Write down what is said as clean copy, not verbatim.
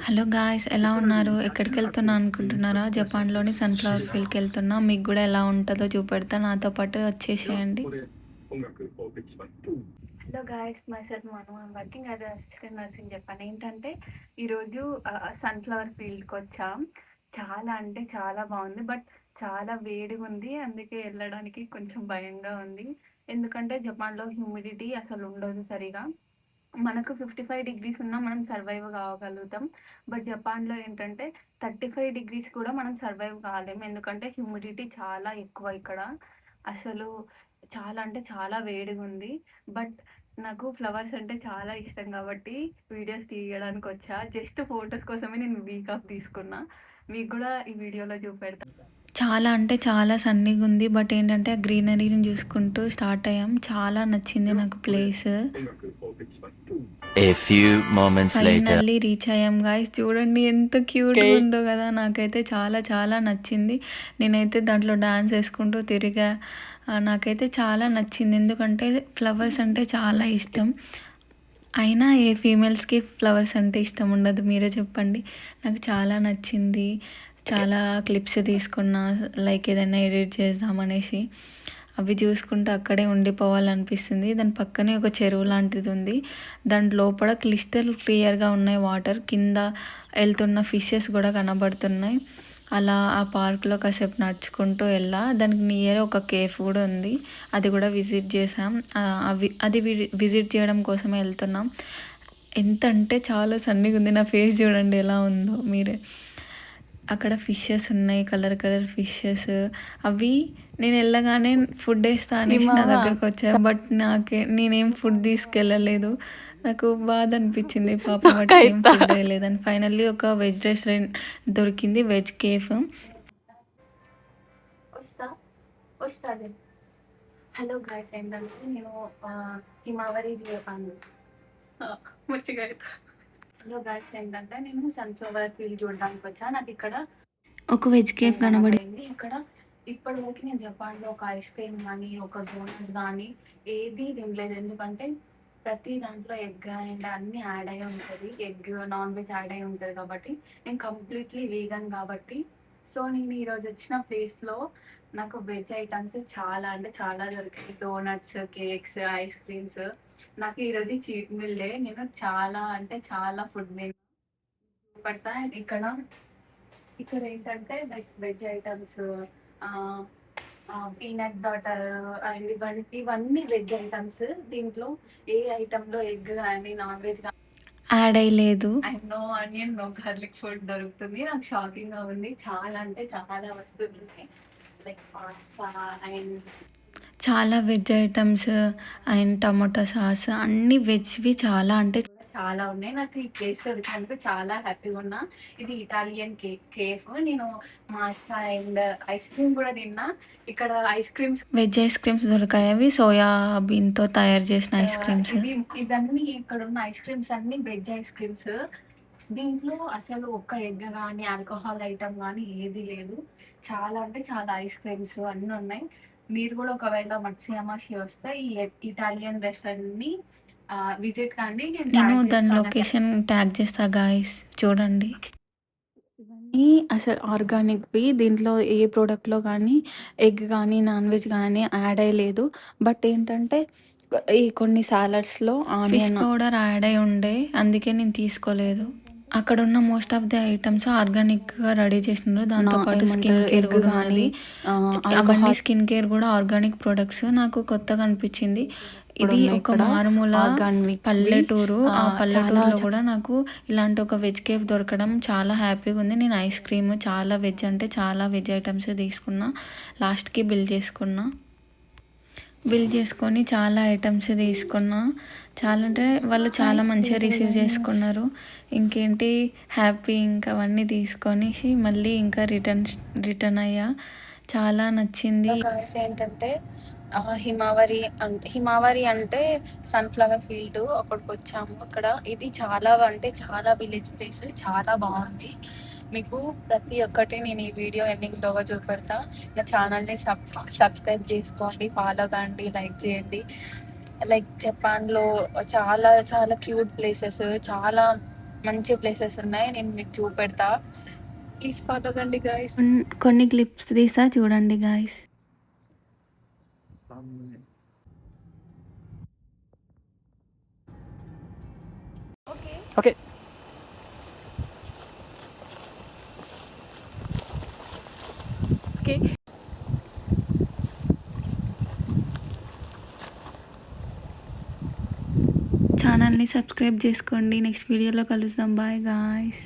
Hello guys, ఎలా ఉన్నారు? ఎక్కడికి వెళ్తున్నా అనుకుంటున్నారా? జపాన్లోని సన్‌ఫ్లవర్ ఫీల్డ్‌కి వెళ్తున్నా. మీకు కూడా ఎలా ఉంటుందో చూపెడతా. నాతో పాటు వచ్చేసేయండి. Hello guys, my self Manu. I'm working as assistant nurse in Japan. ఏంటంటే ఈరోజు సన్‌ఫ్లవర్ ఫీల్డ్‌కి వచ్చాం. చాలా అంటే చాలా బాగుంది, బట్ చాలా వేడిగా ఉంది. అందుకే వెళ్ళడానికి కొంచెం భయంగా ఉంది. ఎందుకంటే జపాన్లో హ్యూమిడిటీ అసలు ఉండదు సరిగా. మనకు 55 డిగ్రీస్ ఉన్నా మనం సర్వైవ్ కాగలుగుతాం. బట్ జపాన్‌లో ఏంటంటే 35 డిగ్రీస్ కూడా మనం సర్వైవ్ కాలేము. ఎందుకంటే హ్యూమిడిటీ చాలా ఎక్కువ ఇక్కడ. అసలు చాలా అంటే చాలా వేడిగుంది. బట్ నాకు ఫ్లవర్స్ అంటే చాలా ఇష్టం కాబట్టి వీడియోస్ తీయడానికి వచ్చా. జస్ట్ ఫోటోస్ కోసమే నేను వీక్ ఆఫ్ తీసుకున్నా. మీకు కూడా ఈ వీడియోలో చూపెడతా. చాలా అంటే చాలా సన్నీగుంది. బట్ ఏంటంటే ఆ గ్రీనరీని చూసుకుంటూ స్టార్ట్ అయ్యాం. చాలా నచ్చింది నాకు place. A few moments later. Finally reach అయ్యాం గాయ్స్. చూడండి ఎంత క్యూట్‌గా ఉందో కదా! నాకైతే చాలా చాలా నచ్చింది. నేనైతే దాంట్లో డాన్స్ వేసుకుంటూ తిరిగా. నాకైతే చాలా నచ్చింది. ఎందుకంటే ఫ్లవర్స్ అంటే చాలా ఇష్టం. అయినా ఏ ఫీమేల్స్‌కి ఫ్లవర్స్ అంటే ఇష్టం ఉండదు, మీరే చెప్పండి. నాకు చాలా నచ్చింది. చాలా క్లిప్స్ తీసుకున్నా, లైక్ ఏదైనా ఎడిట్ చేద్దామనేసి. అవి చూసుకుంటూ అక్కడే ఉండిపోవాలనిపిస్తుంది. దాని పక్కనే ఒక చెరువు లాంటిది ఉంది. దాని లోపల క్లియర్‌గా ఉన్నాయి వాటర్. కింద వెళ్తున్న ఫిషెస్ కూడా కనబడుతున్నాయి. అలా ఆ పార్క్‌లో కాసేపు నడుచుకుంటూ వెళ్ళా. దానికి నియర్ ఒక కేఫ్ కూడా ఉంది. అది కూడా విజిట్ చేసాం. అది విజిట్ చేయడం కోసమే వెళ్తున్నాం. ఎంత అంటే చాలా సన్నగా ఉంది. నా ఫేస్ చూడండి ఎలా ఉందో మీరే. అక్కడ ఫిషెస్ ఉన్నాయి, కలర్ కలర్ ఫిషెస్. అవి నేను వెళ్ళగానే ఫుడ్ వేస్తా అనేసి నా దగ్గరకు వచ్చాయి. బట్ నేనేం ఫుడ్ తీసుకెళ్ళలేదు. నాకు బాధ అనిపించింది, పాపం వాటికి ఏం ఫుడ్ వేయలేదని. ఫైనల్లీ ఒక వెజ్ రెస్టారెంట్ దొరికింది, వెజ్ కేఫ్. వస్తుంది. హలో గాయ్స్, ఏంటంటే నేను హిమావరి చెప్పాను మంచిగా. హలో గాయ్స్, ఏంటంటే నేను సన్ఫ్లవర్ ఫీల్డ్ చూడడానికి వచ్చా. నాకు ఇక్కడ ఒక వెజ్ కేఫ్ కనబడింది. ఇక్కడ ఇప్పటివరకు నేను జపాన్లో ఒక ఐస్ క్రీమ్ కానీ ఒక డోనట్ కానీ ఏది తినలేదు. ఎందుకంటే ప్రతి దాంట్లో ఎగ్ అండ్ అన్నీ యాడ్ అయ్యి ఉంటుంది. ఎగ్ నాన్ వెజ్ యాడ్ అయ్యి ఉంటుంది కాబట్టి నేను కంప్లీట్లీ వీగన్ కాబట్టి. సో నేను ఈరోజు వచ్చిన ప్లేస్లో నాకు వెజ్ ఐటమ్స్ చాలా అంటే చాలా దొరికాయి. Donuts, cakes, ice creams. నాకు ఈరోజు చీట్ మీల్ డే. నేను చాలా అంటే చాలా ఫుడ్ పడతా. ఇక్కడ ఇక్కడ ఏంటంటే like veg items, peanut butter and ఇవన్నీ వెజ్ ఐటమ్స్. దీంట్లో ఏ ఐటెంలో ఎగ్ కానీ నాన్ వెజ్ కానీ యాడ్ అయ్యలేదు. And no onion, no garlic food దొరుకుతుంది. నాకు షాకింగ్గా ఉంది. చాలా అంటే చాలా వస్తువులు ఉన్నాయి, లైక్ పాస్తా అండ్ చాలా veg items and tomato sauce అన్ని వెజ్వి చాలా అంటే చాలా ఉన్నాయి. నాకు ఈ ప్లేస్ దొరికినందుకు చాలా హ్యాపీగా ఉన్నా. ఇది ఇటాలియన్ కేఫ్. నేను మాచా అండ్ ఐస్ క్రీమ్ కూడా తిన్నా. ఇక్కడ ice creams, veg ice creams దొరికాయి. అవి సోయా బీన్తో తయారు చేసిన ఐస్ క్రీమ్స్. ఇవన్నీ ఇక్కడ ఉన్న ఐస్ క్రీమ్స్ అన్ని వెజ్ ఐస్ క్రీమ్స్. దీంట్లో అసలు ఒక్క ఎగ్ కానీ ఆల్కహాల్ ఐటమ్ కానీ ఏది లేదు. చాలా అంటే చాలా ఐస్ క్రీమ్స్ అన్నీ ఉన్నాయి. మీరు కూడా ఒకవేళ మత్స్యామాషి వస్తే ఈ ఇటాలియన్ రెస్టారెంట్ని విజిట్ కండి. నేను దాని లొకేషన్ ట్యాగ్ చేస్తా గాయస్, చూడండి. ఇవన్నీ అసలు ఆర్గానిక్వి. దీంట్లో ఏ ప్రోడక్ట్లో కానీ ఎగ్ కానీ నాన్ వెజ్ కానీ యాడ్ అయ్యలేదు. బట్ ఏంటంటే ఈ కొన్ని సాలడ్స్లో ఫిష్ పౌడర్ యాడ్ అయి ఉండే, అందుకే నేను తీసుకోలేదు. అక్కడ ఉన్న మోస్ట్ ఆఫ్ ది ఐటమ్స్ ఆర్గానిక్గా రెడీ చేసినారు. దాంతోపాటు స్కిన్ కేర్ కూడా ఉన్నది. అవన్నీ స్కిన్ కేర్ కూడా ఆర్గానిక్ ప్రొడక్ట్స్. నాకు కొత్తగా అనిపించింది. ఇది ఒక మారుమూల పల్లెటూరు. ఆ పల్లెటూరులో కూడా నాకు ఇలాంటి ఒక వెజ్ కేఫ్ దొరకడం చాలా హ్యాపీగా ఉంది. నేను ఐస్ క్రీమ్, చాలా వెజ్ అంటే చాలా వెజ్ ఐటమ్స్ తీసుకున్నా. లాస్ట్కి బిల్ చేసుకొని చాలా ఐటమ్స్ తీసుకున్నా. చాలా అంటే వాళ్ళు చాలా మంచిగా రిసీవ్ చేసుకున్నారు. ఇంకేంటి హ్యాపీ. ఇంకా అవన్నీ తీసుకొనేసి మళ్ళీ ఇంకా రిటర్న్ అయ్యా. చాలా నచ్చింది. ఏంటంటే హిమావరి అంటే సన్ఫ్లవర్ ఫీల్డ్ అక్కడికి వచ్చాము. ఇక్కడ ఇది చాలా అంటే చాలా విలేజ్ ప్లేస్, చాలా బాగుంది. మీకు ప్రతి ఒక్కటి నేను ఈ వీడియో ఎండింగ్లోగా చూపెడతా. నా ఛానల్ని సబ్స్క్రైబ్ చేసుకోండి, ఫాలో కండి, లైక్ చేయండి. లైక్ జపాన్లో చాలా చాలా క్యూట్ ప్లేసెస్, చాలా మంచి ప్లేసెస్ ఉన్నాయి, నేను మీకు చూపెడతా. ప్లీజ్ ఫాలో కండి గాయస్. కొన్ని క్లిప్స్ తీసా చూడండి గాయస్. Okay okay. ఛానల్ని సబ్స్క్రైబ్ చేసుకోండి. నెక్స్ట్ వీడియోలో కలుద్దాం. Bye guys.